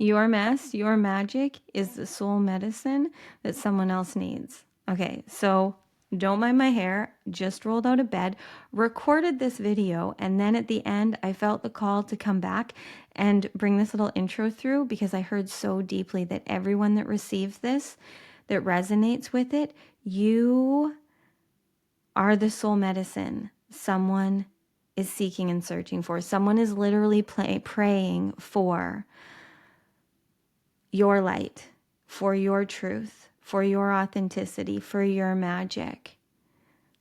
Your mess, your magic is the soul medicine that someone else needs. Okay, so don't mind my hair, just rolled out of bed, recorded this video, and then at the end, I felt the call to come back and bring this little intro through because I heard so deeply that everyone that receives this, that resonates with it, you are the soul medicine someone is seeking and searching for. Someone is literally praying for your light, for your truth, for your authenticity, for your magic.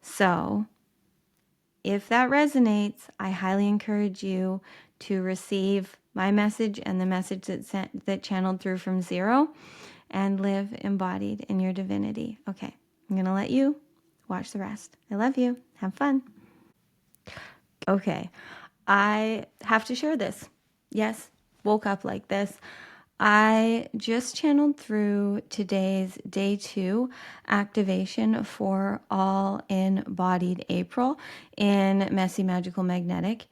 So, if that resonates, I highly encourage you to receive my message and the message that channeled through from zero and live embodied in your divinity. Okay, I'm going to let you watch the rest. I love you. Have fun. Okay, I have to share this. Yes, woke up like this. I just channeled through today's day 2 activation for all embodied April in Messy Magical Magnetic.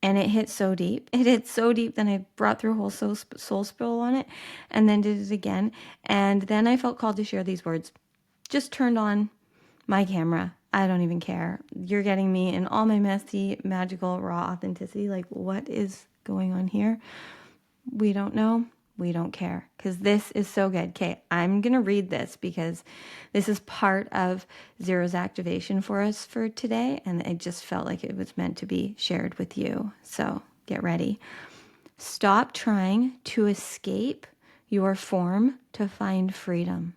And it hit so deep. It hit so deep that I brought through a whole soul spill on it and then did it again. And then I felt called to share these words. Just turned on my camera. I don't even care. You're getting me in all my messy, magical, raw authenticity. Like, what is going on here? We don't know. We don't care because this is so good. Okay, I'm going to read this because this is part of Zero's activation for us for today. And it just felt like it was meant to be shared with you. So get ready. Stop trying to escape your form to find freedom.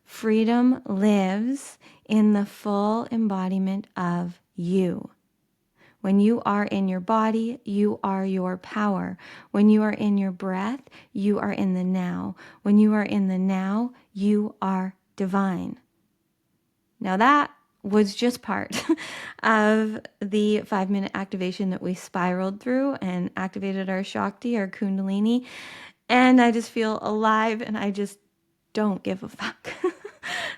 Freedom lives in the full embodiment of you. When you are in your body, you are your power. When you are in your breath, you are in the now. When you are in the now, you are divine. Now that was just part of the 5-minute activation that we spiraled through and activated our Shakti, our Kundalini. And I just feel alive and I just don't give a fuck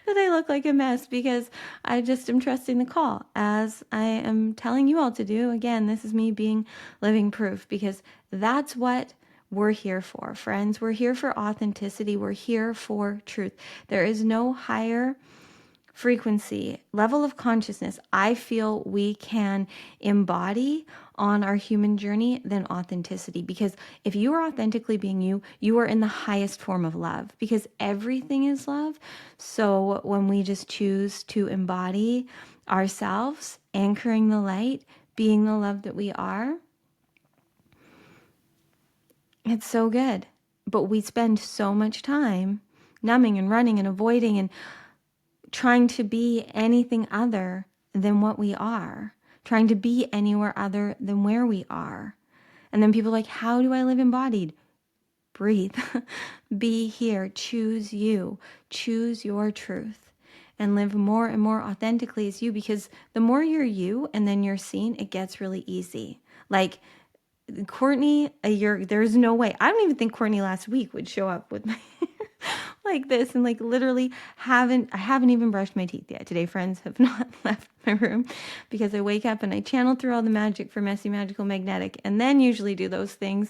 that I look like a mess because I just am trusting the call as I am telling you all to do. Again, this is me being living proof because that's what we're here for, friends. We're here for authenticity. We're here for truth. There is no higher frequency, level of consciousness I feel we can embody on our human journey than authenticity. Because if you are authentically being you, you are in the highest form of love because everything is love. So when we just choose to embody ourselves, anchoring the light, being the love that we are, it's so good. But we spend so much time numbing and running and avoiding and trying to be anything other than what we are, trying to be anywhere other than where we are. And then people are like, how do I live embodied? Breathe. Be here. Choose you. Choose your truth. And live more and more authentically as you, because the more you're you and then you're seen, it gets really easy. Like Cortnie, there's no way. I don't even think Cortnie last week would show up with my like this and like literally I haven't even brushed my teeth yet. Today, friends have not left my room because I wake up and I channel through all the magic for Messy Magical Magnetic and then usually do those things.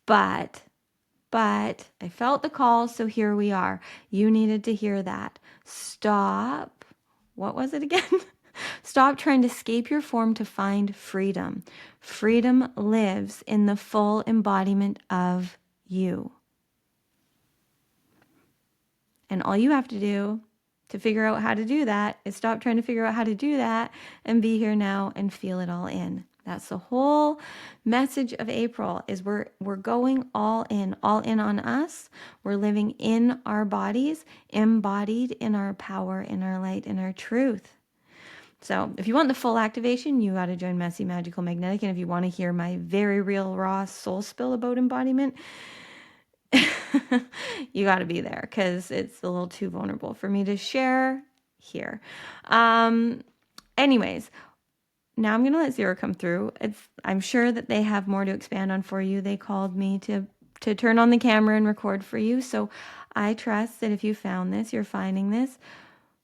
But I felt the call, so here we are. You needed to hear that. Stop. What was it again? Stop trying to escape your form to find freedom. Freedom lives in the full embodiment of you. And all you have to do to figure out how to do that is stop trying to figure out how to do that and be here now and feel it all in. That's the whole message of April is we're going all in on us. We're living in our bodies, embodied in our power, in our light, in our truth. So if you want the full activation, you got to join Messy Magical Magnetic. And if you want to hear my very real raw soul spill about embodiment, you got to be there because it's a little too vulnerable for me to share here. Anyways, now I'm going to let Zero come through. I'm sure that they have more to expand on for you. They called me to turn on the camera and record for you. So I trust that if you found this, you're finding this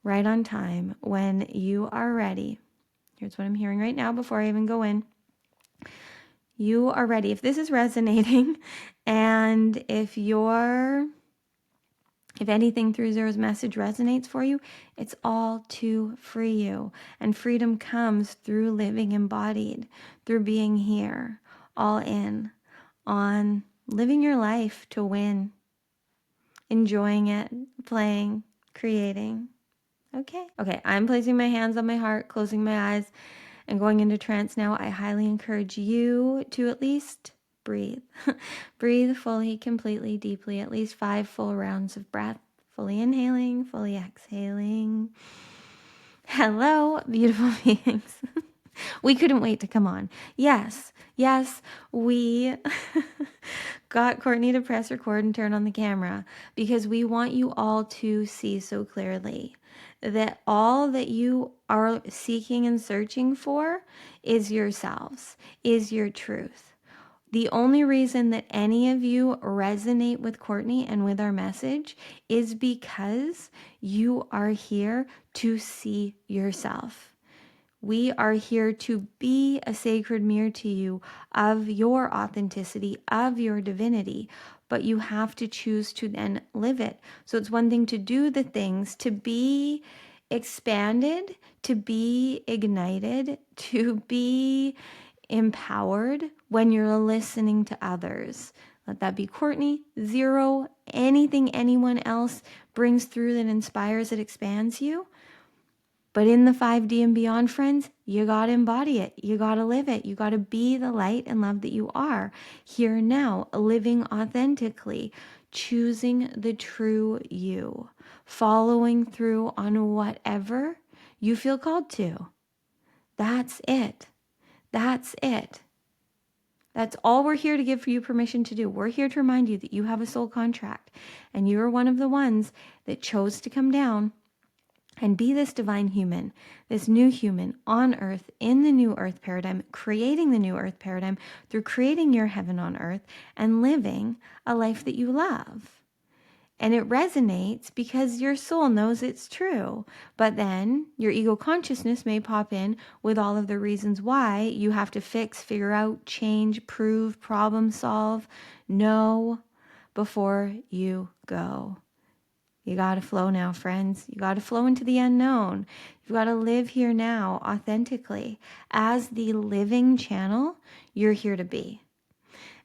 right on time when you are ready. Here's what I'm hearing right now before I even go in. You are ready. If this is resonating and if anything through Zero's message resonates for you, it's all to free you. And freedom comes through living embodied, through being here, all in, on living your life to win, enjoying it, playing, creating. Okay, I'm placing my hands on my heart, closing my eyes, and going into trance now. I highly encourage you to at least breathe. Breathe fully, completely, deeply, at least 5 full rounds of breath. Fully inhaling, fully exhaling. Hello, beautiful beings. We couldn't wait to come on. Yes, we got Cortnie to press record and turn on the camera because we want you all to see so clearly that all that you are seeking and searching for is yourselves, is your truth. The only reason that any of you resonate with Cortnie and with our message is because you are here to see yourself. We are here to be a sacred mirror to you of your authenticity, of your divinity, but you have to choose to then live it. So it's one thing to do the things, to be expanded, to be ignited, to be empowered when you're listening to others. Let that be Cortnie, Zero, anything anyone else brings through that inspires, that expands you. But in the 5D and beyond, friends, you got to embody it. You got to live it. You got to be the light and love that you are here now, living authentically, choosing the true you, following through on whatever you feel called to. That's it. That's it. That's all we're here to give for you permission to do. We're here to remind you that you have a soul contract and you are one of the ones that chose to come down and be this divine human, this new human on earth, in the new earth paradigm, creating the new earth paradigm through creating your heaven on earth and living a life that you love. And it resonates because your soul knows it's true. But then your ego consciousness may pop in with all of the reasons why you have to fix, figure out, change, prove, problem solve, know before you go. You got to flow now, friends. You got to flow into the unknown. You've got to live here now authentically as the living channel you're here to be.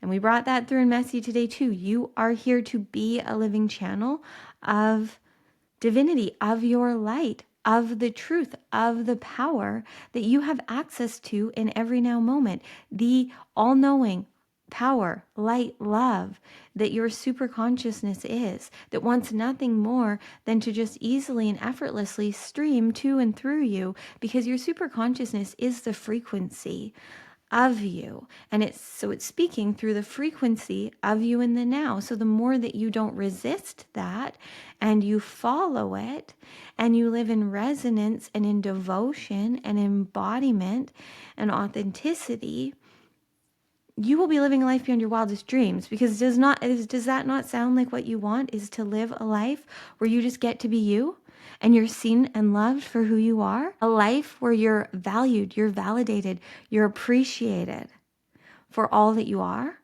And we brought that through in Messy today too. You are here to be a living channel of divinity, of your light, of the truth, of the power that you have access to in every now moment. The all-knowing power, light, love that your super consciousness is, that wants nothing more than to just easily and effortlessly stream to and through you, because your super consciousness is the frequency of you, and it's speaking through the frequency of you in the now. So the more that you don't resist that and you follow it and you live in resonance and in devotion and embodiment and authenticity, you will be living a life beyond your wildest dreams. Because does that not sound like what you want, is to live a life where you just get to be you and you're seen and loved for who you are? A life where you're valued, you're validated, you're appreciated for all that you are.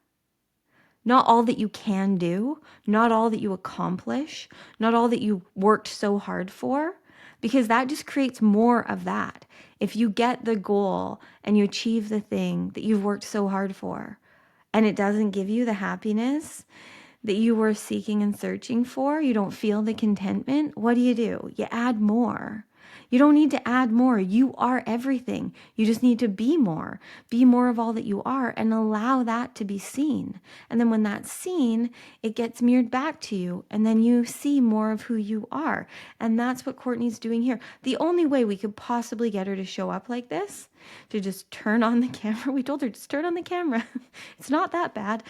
Not all that you can do, not all that you accomplish, not all that you worked so hard for, because that just creates more of that. If you get the goal and you achieve the thing that you've worked so hard for, and it doesn't give you the happiness that you were seeking and searching for, you don't feel the contentment, what do? You add more. You don't need to add more. You are everything. You just need to be more. Be more of all that you are and allow that to be seen. And then when that's seen, it gets mirrored back to you. And then you see more of who you are. And that's what Cortnie's doing here. The only way we could possibly get her to show up like this, to just turn on the camera. We told her, just turn on the camera. It's not that bad.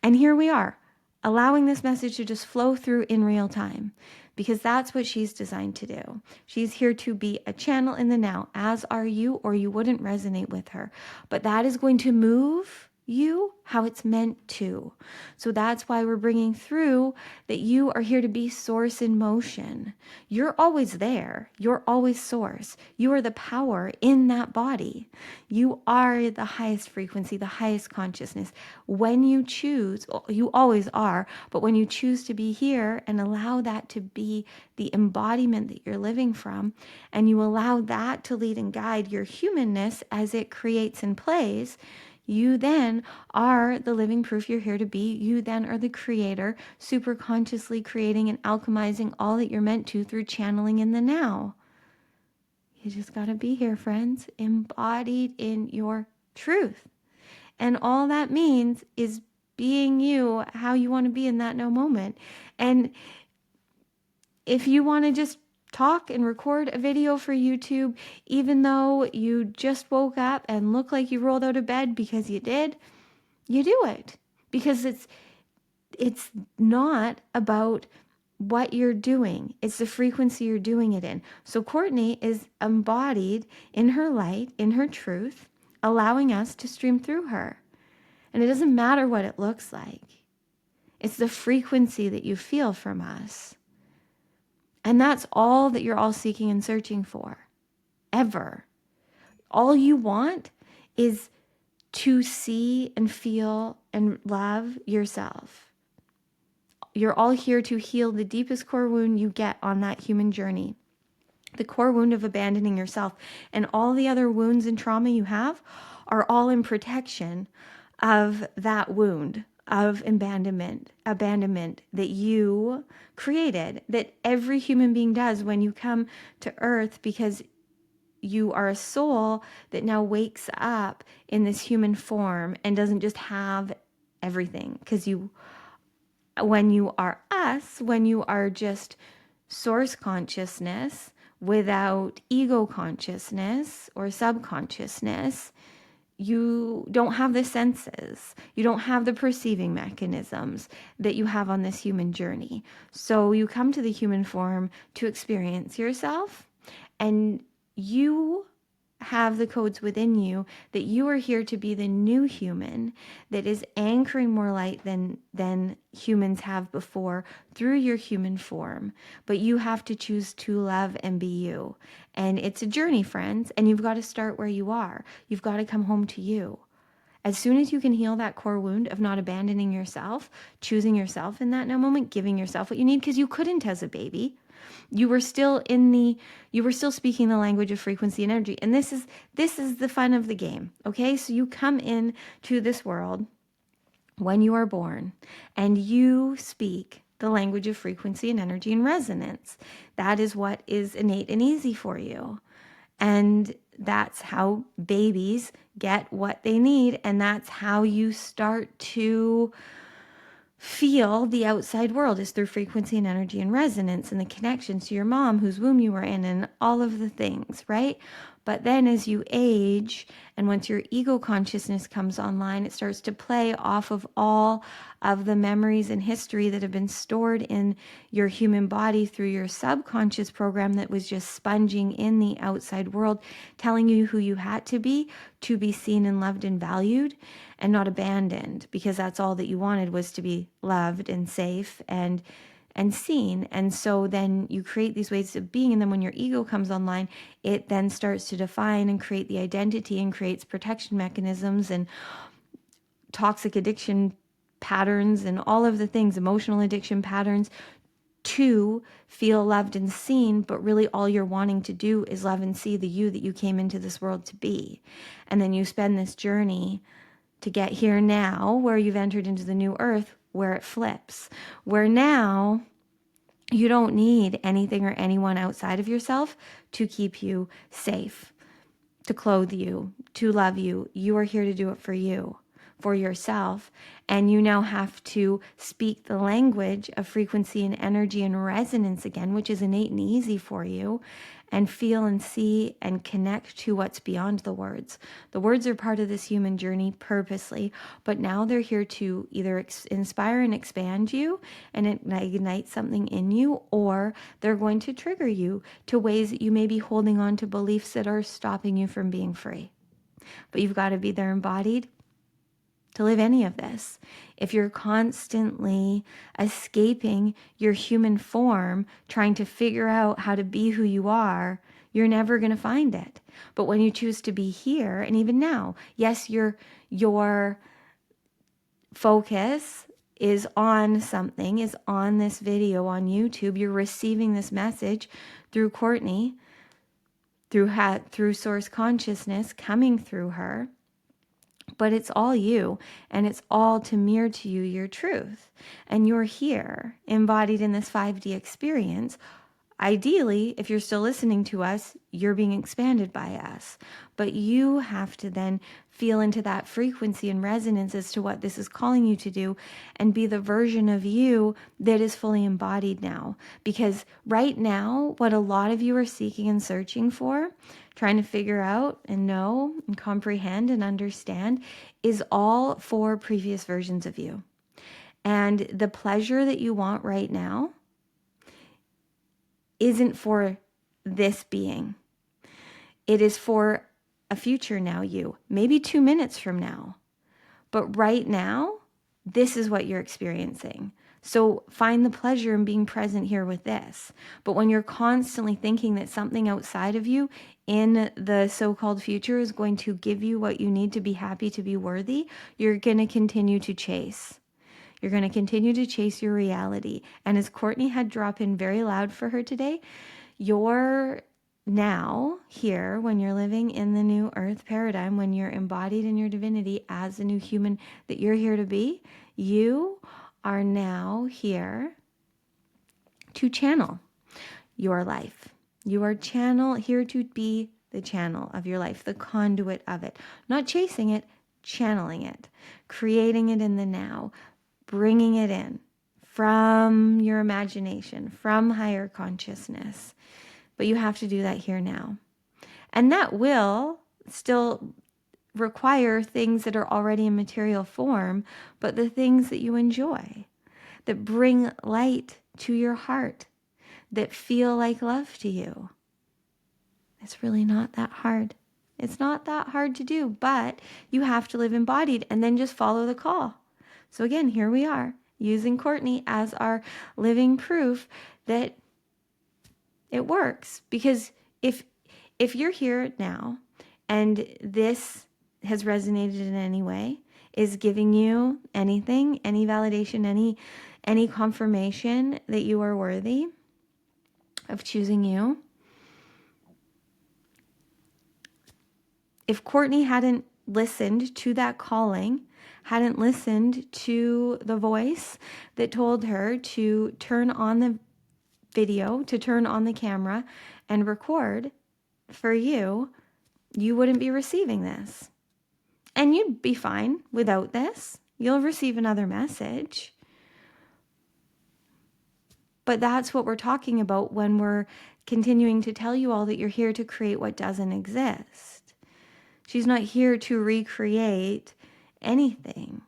And here we are, allowing this message to just flow through in real time, because that's what she's designed to do. She's here to be a channel in the now, as are you, or you wouldn't resonate with her. But that is going to move you how it's meant to. So that's why we're bringing through that you are here to be source in motion. You're always there. You're always source. You are the power in that body. You are the highest frequency, the highest consciousness. When you choose, you always are, but when you choose to be here and allow that to be the embodiment that you're living from, and you allow that to lead and guide your humanness as it creates and plays, you then are the living proof you're here to be. You then are the creator, super consciously creating and alchemizing all that you're meant to through channeling in the now. You just got to be here, friends, embodied in your truth. And all that means is being you, how you want to be in that no moment. And if you want to just talk and record a video for YouTube, even though you just woke up and look like you rolled out of bed because you did, you do it. Because it's not about what you're doing. It's the frequency you're doing it in. So Cortnie is embodied in her light, in her truth, allowing us to stream through her. And it doesn't matter what it looks like. It's the frequency that you feel from us. And that's all that you're all seeking and searching for, ever. All you want is to see and feel and love yourself. You're all here to heal the deepest core wound you get on that human journey. The core wound of abandoning yourself, and all the other wounds and trauma you have are all in protection of that wound of abandonment that you created, that every human being does when you come to earth, because you are a soul that now wakes up in this human form and doesn't just have everything. Because when you are us, when you are just source consciousness without ego consciousness or subconsciousness, you don't have the senses. You don't have the perceiving mechanisms that you have on this human journey. So you come to the human form to experience yourself, and you have the codes within you that you are here to be the new human that is anchoring more light than humans have before through your human form. But you have to choose to love and be you. And it's a journey, friends, and you've got to start where you are. You've got to come home to you. As soon as you can heal that core wound of not abandoning yourself, choosing yourself in that no moment, giving yourself what you need, because you couldn't as a baby. You were still speaking the language of frequency and energy. And this is the fun of the game. Okay. So you come in to this world when you are born and you speak the language of frequency and energy and resonance. That is what is innate and easy for you. And that's how babies get what they need. And that's how you start to feel the outside world, is through frequency and energy and resonance and the connections to your mom whose womb you were in and all of the things, right? But then as you age and once your ego consciousness comes online, it starts to play off of all of the memories and history that have been stored in your human body through your subconscious program that was just sponging in the outside world, telling you who you had to be seen and loved and valued and not abandoned, because that's all that you wanted, was to be loved and safe and seen. And so then you create these ways of being, and then when your ego comes online, it then starts to define and create the identity and creates protection mechanisms and toxic addiction patterns and all of the things, emotional addiction patterns, to feel loved and seen. But really all you're wanting to do is love and see the you that you came into this world to be. And then you spend this journey to get here now, where you've entered into the new earth, where it flips, where now you don't need anything or anyone outside of yourself to keep you safe, to clothe you, to love you. You are here to do it for you, for yourself. And you now have to speak the language of frequency and energy and resonance again, which is innate and easy for you, and feel and see and connect to what's beyond the words. The words are part of this human journey purposely, but now they're here to either inspire and expand you and ignite something in you, or they're going to trigger you to ways that you may be holding on to beliefs that are stopping you from being free. But you've got to be there embodied to live any of this. If you're constantly escaping your human form, trying to figure out how to be who you are, you're never going to find it. But when you choose to be here, and even now, yes, your focus is on something, is on this video on YouTube. You're receiving this message through Cortnie, through source consciousness coming through her. But it's all you, and it's all to mirror to you your truth. And you're here, embodied in this 5D experience. Ideally, if you're still listening to us, you're being expanded by us. But you have to then feel into that frequency and resonance as to what this is calling you to do, and be the version of you that is fully embodied now. Because right now, what a lot of you are seeking and searching for, trying to figure out and know and comprehend and understand, is all for previous versions of you. And the pleasure that you want right now isn't for this being. It is for a future now you, maybe 2 minutes from now. But right now, this is what you're experiencing. So find the pleasure in being present here with this. But when you're constantly thinking that something outside of you in the so-called future is going to give you what you need to be happy, to be worthy, you're going to continue to chase. You're going to continue to chase your reality. And as Cortnie had dropped in very loud for her today, you're now here, when you're living in the new earth paradigm, when you're embodied in your divinity as the new human that you're here to be, you are now here to channel your life. You are here to be the channel of your life, the conduit of it. Not chasing it, channeling it, creating it in the now, bringing it in from your imagination, from higher consciousness. But you have to do that here now. And that will still require things that are already in material form, but the things that you enjoy, that bring light to your heart, that feel like love to you. It's really not that hard. It's not that hard to do, but you have to live embodied and then just follow the call. So again, here we are, using Cortnie as our living proof that it works. Because if you're here now and this has resonated in any way, is giving you anything, any validation, any confirmation that you are worthy of choosing you. If Cortnie hadn't listened to that calling, hadn't listened to the voice that told her to turn on the video, to turn on the camera and record for you, you wouldn't be receiving this. And you'd be fine without this. You'll receive another message. But that's what we're talking about when we're continuing to tell you all that you're here to create what doesn't exist. She's not here to recreate anything.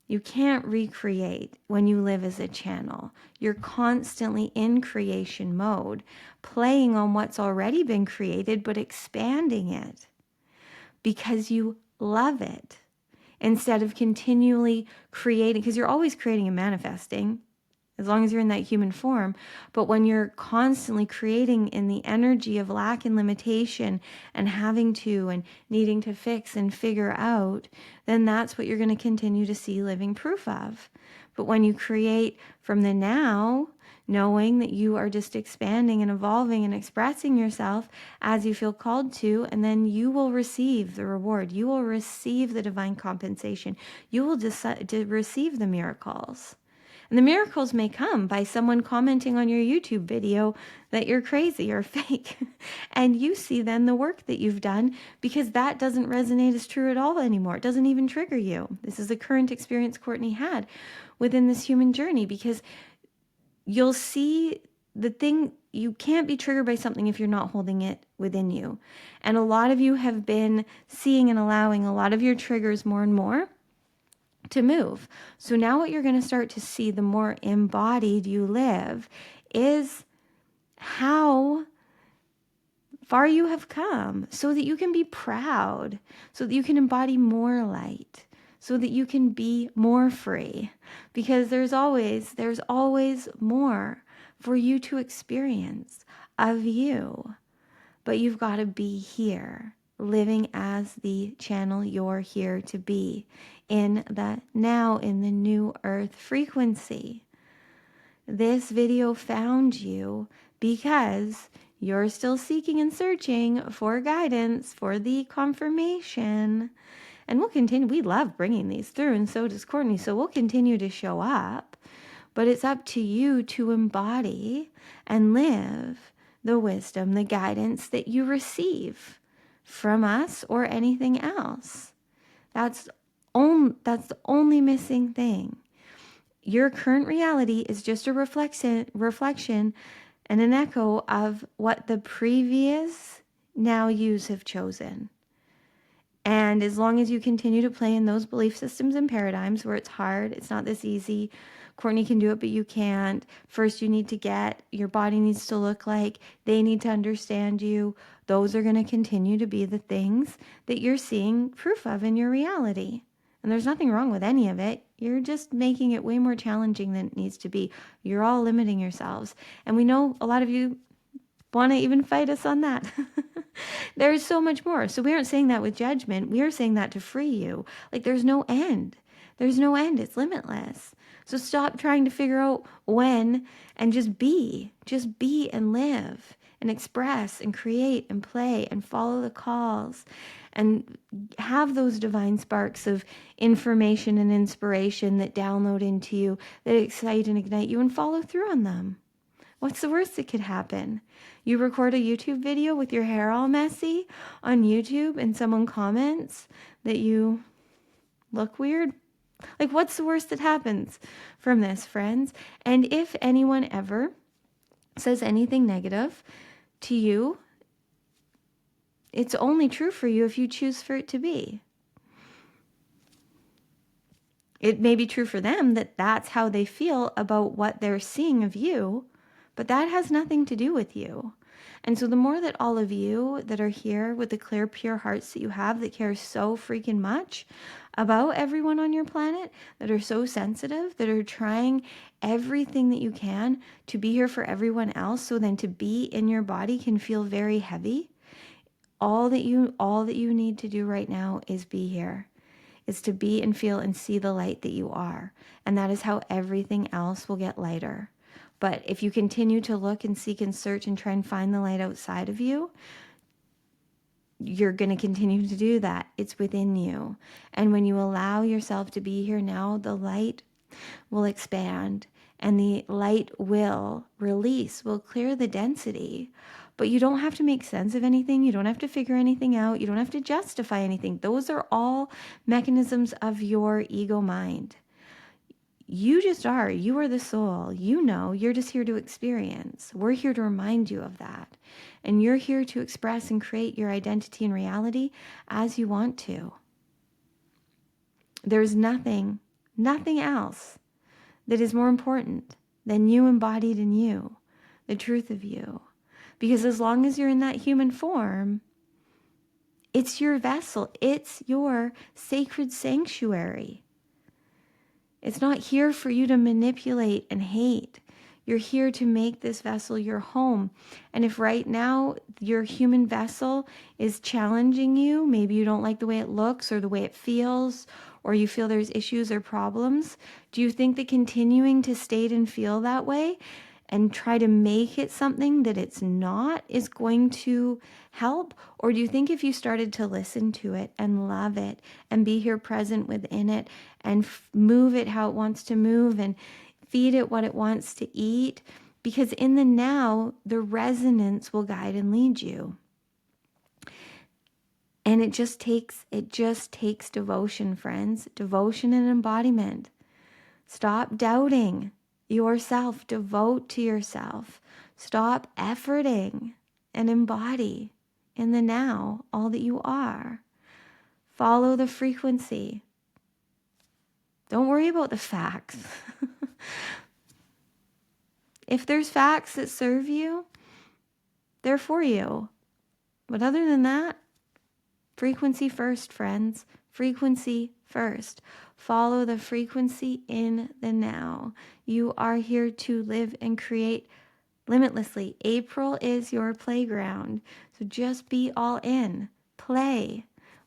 You can't recreate when you live as a channel. You're constantly in creation mode, playing on what's already been created, but expanding it because you love it, instead of continually creating, because you're always creating and manifesting as long as you're in that human form. But when you're constantly creating in the energy of lack and limitation and having to and needing to fix and figure out, then that's what you're going to continue to see living proof of. But when you create from the now, knowing that you are just expanding and evolving and expressing yourself as you feel called to, and then you will receive the reward. You will receive the divine compensation. You will receive the miracles. And the miracles may come by someone commenting on your YouTube video that you're crazy or fake. And you see then the work that you've done, because that doesn't resonate as true at all anymore. It doesn't even trigger you. This is a current experience Cortnie had within this human journey, because you'll see the thing, you can't be triggered by something if you're not holding it within you. And a lot of you have been seeing and allowing a lot of your triggers more and more to move. So now what you're going to start to see, the more embodied you live, is how far you have come, so that you can be proud, so that you can embody more light, so that you can be more free, because there's always more for you to experience of you. But you've got to be here, living as the channel you're here to be, in the now, in the new earth frequency. This video found you because you're still seeking and searching for guidance, for the confirmation. And we'll continue. We love bringing these through, and so does Cortnie. So we'll continue to show up. But it's up to you to embody and live the wisdom, the guidance that you receive from us or anything else. That's the only missing thing. Your current reality is just a reflection and an echo of what the previous now yous have chosen. And as long as you continue to play in those belief systems and paradigms where it's hard, it's not this easy, Cortnie can do it, but you can't. First, you need to get, your body needs to look like, they need to understand you. Those are going to continue to be the things that you're seeing proof of in your reality. And there's nothing wrong with any of it. You're just making it way more challenging than it needs to be. You're all limiting yourselves. And we know a lot of you want to even fight us on that. There's so much more. So we aren't saying that with judgment. We are saying that to free you. Like, there's no end. There's no end. It's limitless. So stop trying to figure out when, and just be. Just be and live and express and create and play and follow the calls and have those divine sparks of information and inspiration that download into you, that excite and ignite you, and follow through on them. What's the worst that could happen? You record a YouTube video with your hair all messy on YouTube and someone comments that you look weird? Like, what's the worst that happens from this, friends? And if anyone ever says anything negative to you, it's only true for you if you choose for it to be. It may be true for them that that's how they feel about what they're seeing of you, but that has nothing to do with you. And so the more that all of you that are here with the clear, pure hearts that you have, that care so freaking much about everyone on your planet, that are so sensitive, that are trying everything that you can to be here for everyone else, so then to be in your body can feel very heavy. All that you need to do right now is be here. Is to be and feel and see the light that you are. And that is how everything else will get lighter. But if you continue to look and seek and search and try and find the light outside of you, you're going to continue to do that. It's within you. And when you allow yourself to be here now, the light will expand and the light will release, will clear the density. But you don't have to make sense of anything. You don't have to figure anything out. You don't have to justify anything. Those are all mechanisms of your ego mind. You just are. You are the soul. You know, you're just here to experience. We're here to remind you of that. And you're here to express and create your identity and reality as you want to. There's nothing else that is more important than you embodied in you, the truth of you. Because as long as you're in that human form, it's your vessel. It's your sacred sanctuary. It's not here for you to manipulate and hate. You're here to make this vessel your home. And if right now your human vessel is challenging you, maybe you don't like the way it looks or the way it feels, or you feel there's issues or problems, do you think that continuing to state and feel that way and try to make it something that it's not is going to help? Or do you think if you started to listen to it and love it and be here present within it and move it how it wants to move and feed it what it wants to eat, because in the now, the resonance will guide and lead you. And it just takes devotion, friends, devotion and embodiment. Stop doubting yourself, devote to yourself. Stop efforting and embody in the now all that you are. Follow the frequency. Don't worry about the facts. If there's facts that serve you, they're for you. But other than that, frequency first, friends. Frequency first. Follow the frequency in the now. You are here to live and create limitlessly. April is your playground. So just be all in. Play.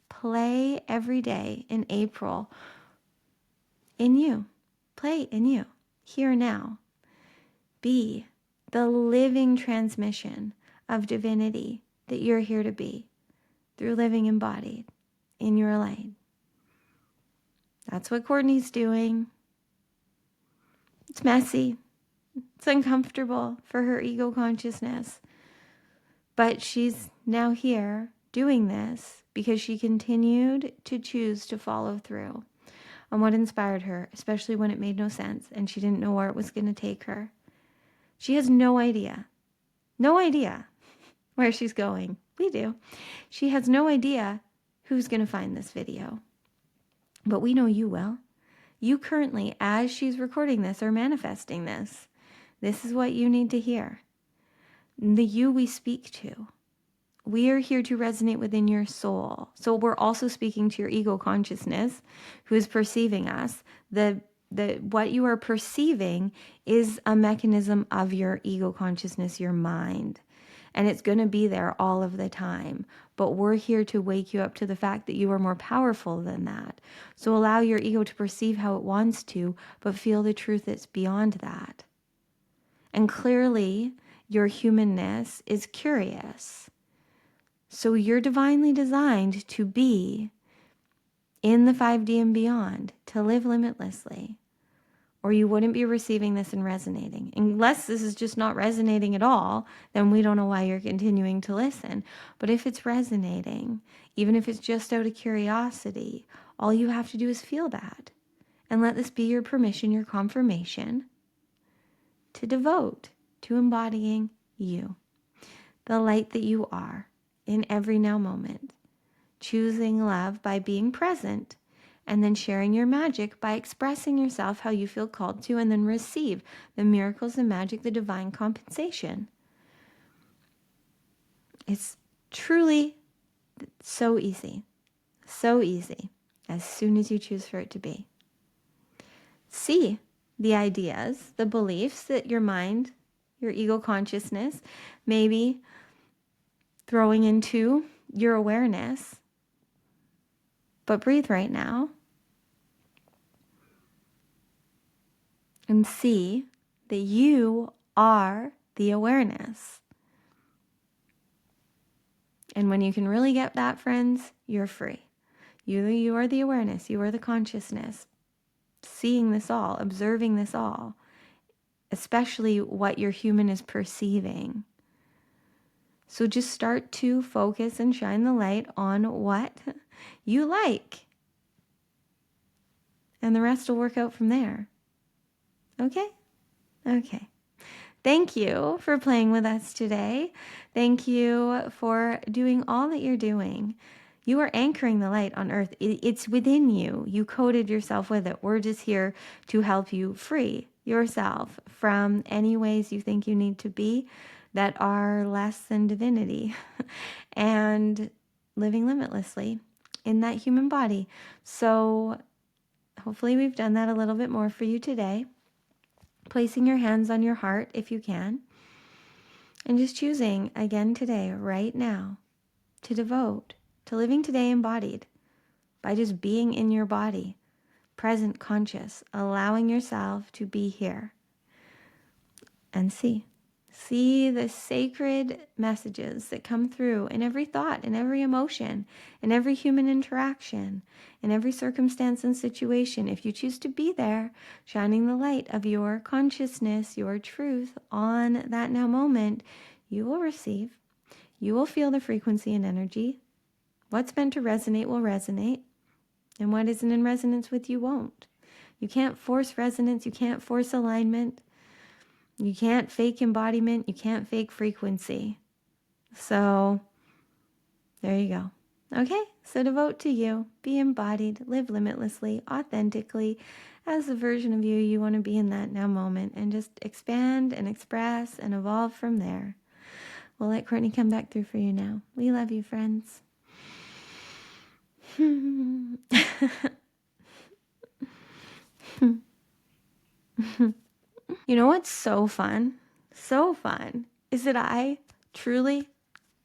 Play every day in April. In you. Play in you. Here now. Be the living transmission of divinity that you're here to be through living embodied in your light. That's what Cortnie's doing. It's messy. It's uncomfortable for her ego consciousness. But she's now here doing this because she continued to choose to follow through on what inspired her, especially when it made no sense and she didn't know where it was going to take her. She has no idea where she's going. We do. She has no idea who's going to find this video. But we know you will. You currently, as she's recording this, are manifesting this. This is what you need to hear. The you we speak to. We are here to resonate within your soul. So we're also speaking to your ego consciousness who is perceiving us. What you are perceiving is a mechanism of your ego consciousness, your mind. And it's going to be there all of the time. But we're here to wake you up to the fact that you are more powerful than that. So allow your ego to perceive how it wants to, but feel the truth that's beyond that. And clearly, your humanness is curious. So you're divinely designed to be in the 5D and beyond, to live limitlessly. Or you wouldn't be receiving this and resonating. Unless this is just not resonating at all, then we don't know why you're continuing to listen. But if it's resonating, even if it's just out of curiosity, all you have to do is feel that. And let this be your permission, your confirmation to devote to embodying you, the light that you are in every now moment, choosing love by being present, and then sharing your magic by expressing yourself how you feel called to, and then receive the miracles, the magic, the divine compensation. It's truly so easy as soon as you choose for it to be. See the ideas, the beliefs that your mind, your ego consciousness, maybe throwing into your awareness. But breathe right now and see that you are the awareness. And when you can really get that, friends, you're free. You are the awareness. You are the consciousness. Seeing this all, observing this all, especially what your human is perceiving. So just start to focus and shine the light on what you like. And the rest will work out from there. Okay? Okay. Thank you for playing with us today. Thank you for doing all that you're doing. You are anchoring the light on earth. It's within you. You coded yourself with it. We're just here to help you free yourself from any ways you think you need to be that are less than divinity and living limitlessly in that human body. So hopefully we've done that a little bit more for you today. Placing your hands on your heart if you can. And just choosing again today, right now, to devote to living today embodied by just being in your body, present, conscious, allowing yourself to be here and see the sacred messages that come through in every thought, in every emotion, in every human interaction, in every circumstance and situation. If you choose to be there, shining the light of your consciousness, your truth on that now moment, you will receive. You will feel the frequency and energy. What's meant to resonate will resonate, and what isn't in resonance with you won't. You can't force resonance. You can't force alignment. You can't fake embodiment. You can't fake frequency. So there you go. Okay, so devote to you. Be embodied. Live limitlessly, authentically, as the version of you you want to be in that now moment. And just expand and express and evolve from there. We'll let Cortnie come back through for you now. We love you, friends. You know what's so fun? So fun is that I truly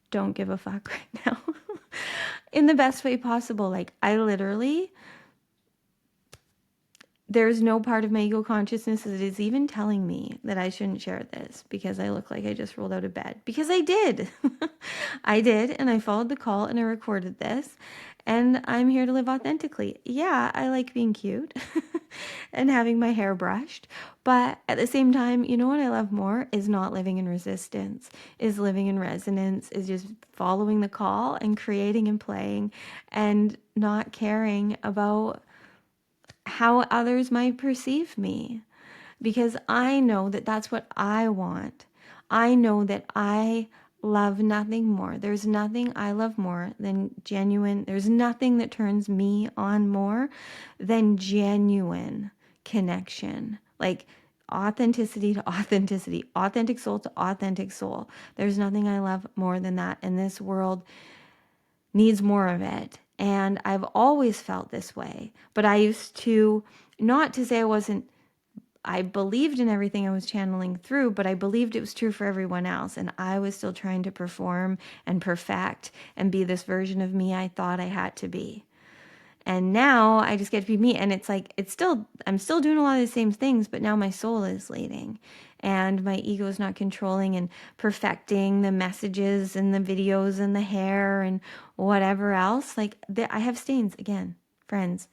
don't give a fuck right now. In the best way possible. Like, I literally, there's no part of my ego consciousness that is even telling me that I shouldn't share this because I look like I just rolled out of bed. Because I did. I did, and I followed the call and I recorded this. And I'm here to live authentically. Yeah, I like being cute and having my hair brushed. But at the same time, you know what I love more is not living in resistance, is living in resonance, is just following the call and creating and playing and not caring about how others might perceive me, because I know that that's what I want. I know that I love nothing more. There's nothing I love more than genuine. There's nothing that turns me on more than genuine connection. Like authenticity to authenticity, authentic soul to authentic soul. There's nothing I love more than that. And this world needs more of it. And I've always felt this way. But I used to, not to say I believed in everything I was channeling through, but I believed it was true for everyone else. And I was still trying to perform and perfect and be this version of me I thought I had to be. And now I just get to be me. And it's like, I'm still doing a lot of the same things, but now my soul is leading. And my ego is not controlling and perfecting the messages and the videos and the hair and whatever else. Like, I have stains again, friends.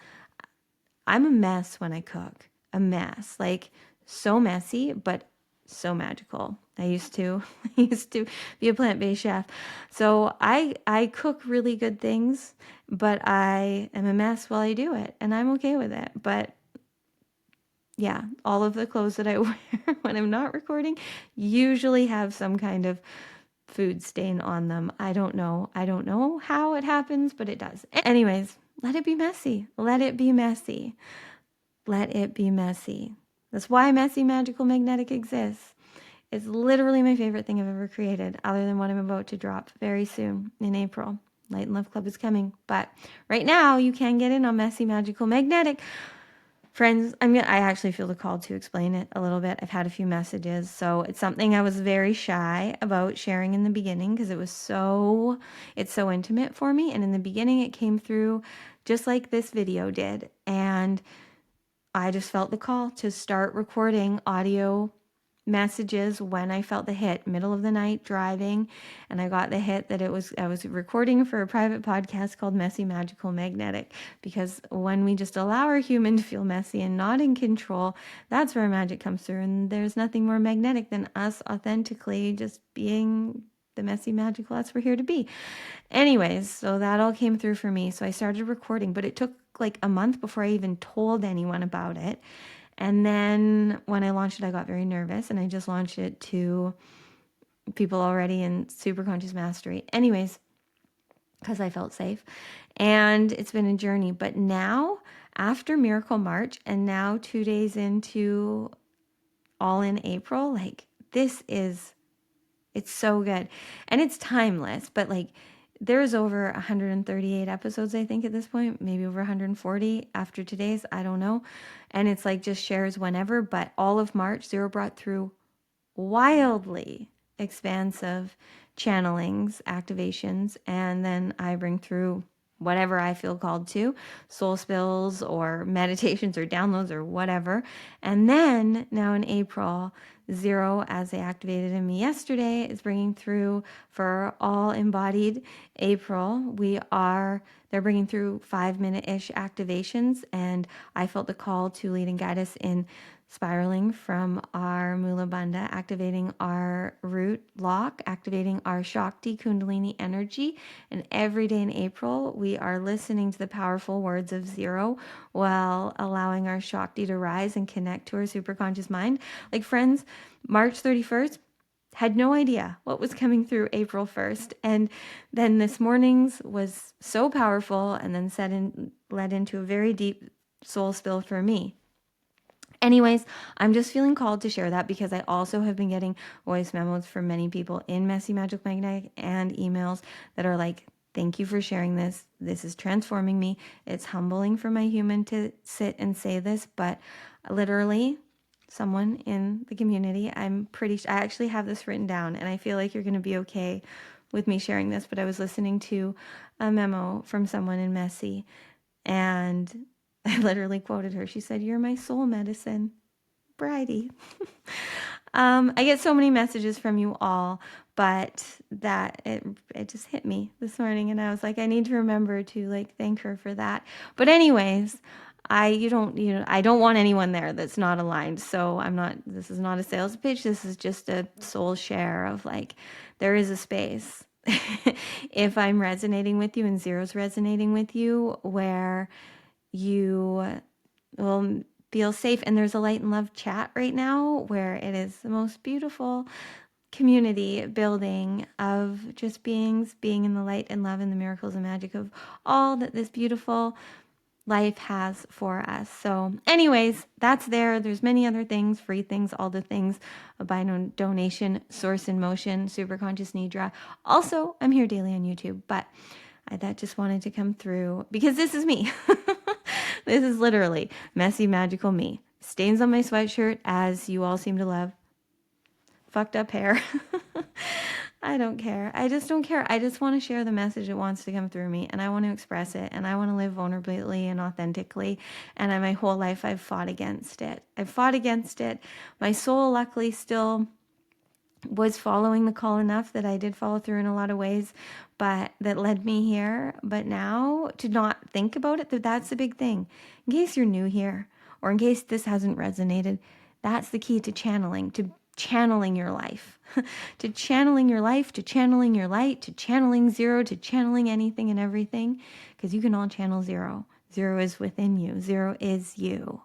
I'm a mess when I cook. A mess. Like, so messy, but so magical. I used to be a plant-based chef. So I cook really good things, but I am a mess while I do it, and I'm okay with it. But yeah, all of the clothes that I wear when I'm not recording usually have some kind of food stain on them. I don't know. I don't know how it happens, but it does. Anyways, let it be messy. Let it be messy. Let it be messy. That's why Messy Magical Magnetic exists. It's literally my favorite thing I've ever created, other than what I'm about to drop very soon in April. Light and Love Club is coming. But right now, you can get in on Messy Magical Magnetic. Friends, I actually feel the call to explain it a little bit. I've had a few messages. So it's something I was very shy about sharing in the beginning because it's so intimate for me. And in the beginning, it came through just like this video did. And I just felt the call to start recording audio messages when I felt the hit, middle of the night driving, and I got the hit that I was recording for a private podcast called Messy Magical Magnetic, because when we just allow our human to feel messy and not in control, that's where magic comes through. And there's nothing more magnetic than us authentically just being the messy magical that's we're here to be. Anyways, so that all came through for me. So I started recording, but it took like a month before I even told anyone about it. And then when I launched it, I got very nervous, and I just launched it to people already in Super Conscious Mastery. Anyways, because I felt safe. And it's been a journey. But now, after Miracle March, and now 2 days into All in April, like, it's so good. And it's timeless, but like, there's over 138 episodes, I think, at this point, maybe over 140 after today's, I don't know. And it's like just shares whenever, but all of March, Zero brought through wildly expansive channelings, activations, and then I bring through whatever I feel called to, soul spills or meditations or downloads or whatever. And then now in April, Zero, as they activated in me yesterday, is bringing through for all embodied April. They're bringing through 5-minute-ish activations, and I felt the call to lead and guide us in spiraling from our Mula Bandha, activating our root lock, activating our Shakti Kundalini energy. And every day in April, we are listening to the powerful words of Zero while allowing our Shakti to rise and connect to our superconscious mind. Like, friends, March 31st, had no idea what was coming through April 1st. And then this morning's was so powerful, and then led into a very deep soul spill for me. Anyways, I'm just feeling called to share that because I also have been getting voice memos from many people in Messy Magic Magnetic and emails that are like, Thank you for sharing this. This is transforming me. It's humbling for my human to sit and say this, but literally someone in the community, I actually have this written down, and I feel like you're going to be okay with me sharing this, but I was listening to a memo from someone in Messy, and I literally quoted her. She said, "You're my soul medicine, Bridie." I get so many messages from you all, but that it just hit me this morning, and I was like, I need to remember to like thank her for that. But anyways, I don't want anyone there that's not aligned. So this is not a sales pitch. This is just a soul share of like, there is a space. If I'm resonating with you and Zero's resonating with you, where you will feel safe. And there's a light and love chat right now where it is the most beautiful community building of just beings being in the light and love and the miracles and magic of all that this beautiful life has for us. So anyways, that's there. There's many other things, free things, all the things, by donation, source in motion, super conscious nidra. Also, I'm here daily on YouTube, but that just wanted to come through because this is me. This is literally messy, magical me. Stains on my sweatshirt, as you all seem to love. Fucked up hair. I don't care. I just don't care. I just want to share the message that wants to come through me, and I want to express it, and I want to live vulnerably and authentically. And my whole life I've fought against it. I've fought against it. My soul luckily still was following the call enough that I did follow through in a lot of ways, but that led me here. But now to not think about it, that's the big thing. In case you're new here, or in case this hasn't resonated, that's the key to channeling your life, to channeling your life, to channeling your light, to channeling Zero, to channeling anything and everything, because you can all channel Zero. Zero is within you. Zero is you.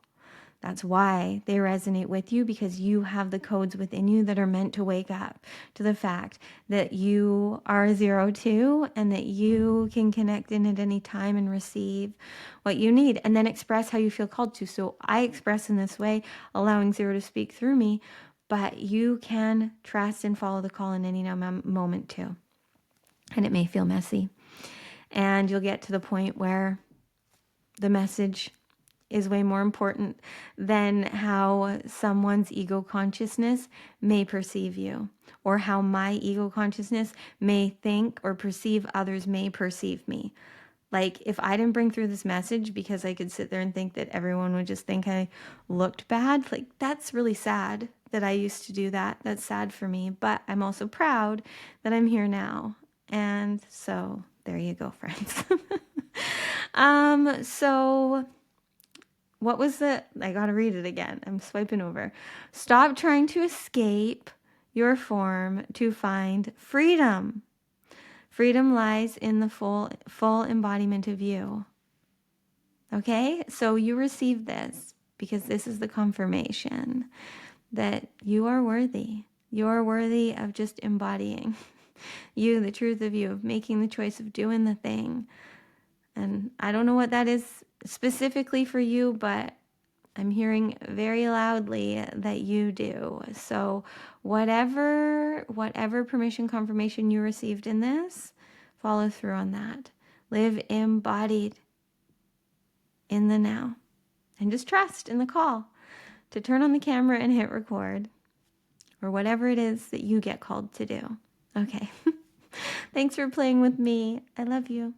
That's why they resonate with you, because you have the codes within you that are meant to wake up to the fact that you are Zero too, and that you can connect in at any time and receive what you need, and then express how you feel called to. So I express in this way, allowing Zero to speak through me, but you can trust and follow the call in any moment too. And it may feel messy, and you'll get to the point where the message is way more important than how someone's ego consciousness may perceive you, or how my ego consciousness may think or perceive others may perceive me. Like, if I didn't bring through this message because I could sit there and think that everyone would just think I looked bad, like, that's really sad that I used to do that. That's sad for me, but I'm also proud that I'm here now. And so there you go, friends. So what was the, I gotta read it again. I'm swiping over. Stop trying to escape your form to find freedom. Freedom lies in the full embodiment of you. Okay? So you receive this because this is the confirmation that you are worthy. You are worthy of just embodying you, the truth of you, of making the choice of doing the thing. And I don't know what that is specifically for you, but I'm hearing very loudly that you do. So whatever permission, confirmation you received in this, follow through on that. Live embodied in the now. And just trust in the call to turn on the camera and hit record, or whatever it is that you get called to do. Okay. Thanks for playing with me. I love you.